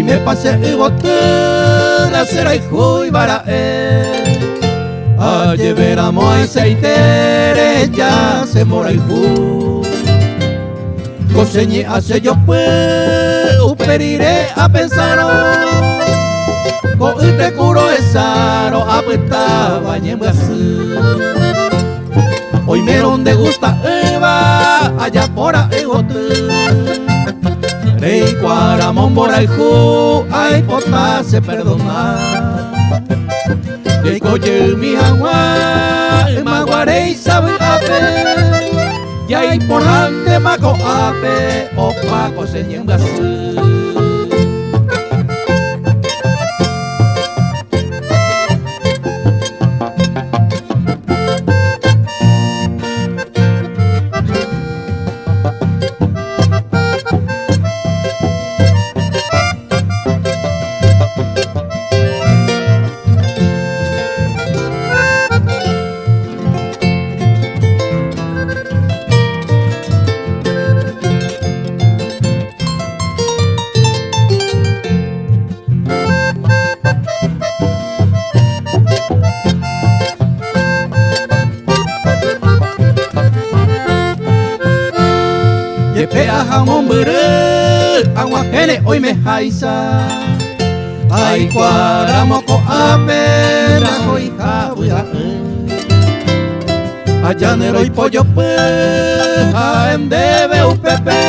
hoy me pasé y botura será hijo y barae. A lleveramo aceitere ya se mora hijo. Coseñe hace yo pues uperiré a pensar. Con este curo esaro apeta bañemos. Hoy me donde gusta Eva allá por ahí Rey Cuaramón Boraijú ay pota se perdona. De coye mi agua maguarey sabe ape. Y ahí por ante maco ape o paco se niembas. Yepea jamón bere, agua gene hoy me jaisa. Ay cuaramoco apena hoy jabuya. Allanero y pollo pues, aem debe upepe.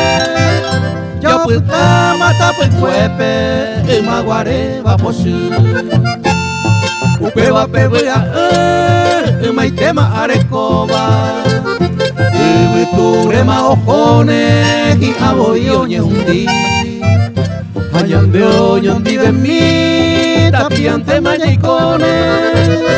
Yo puta mata pues cuepe, maguare va posi. Upe va pebuya, maitema arecoba. Turema ojones y aboyo ñeundi. Allande oñondi de mi tapiante mañaicone.